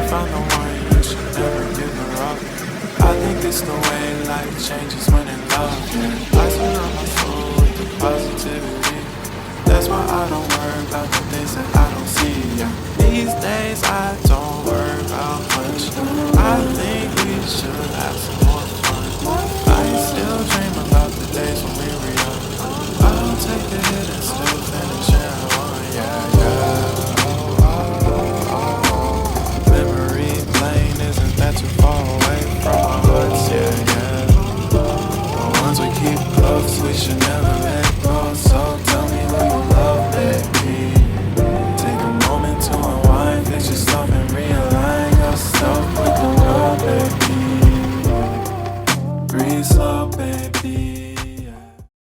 found the one, you should never give her up. I think it's the way life changes when in love, yeah. I surround my soul with the positivity. That's why I don't worry about the things that I don't see, yeah. These days I don't worry about much. I think we should have some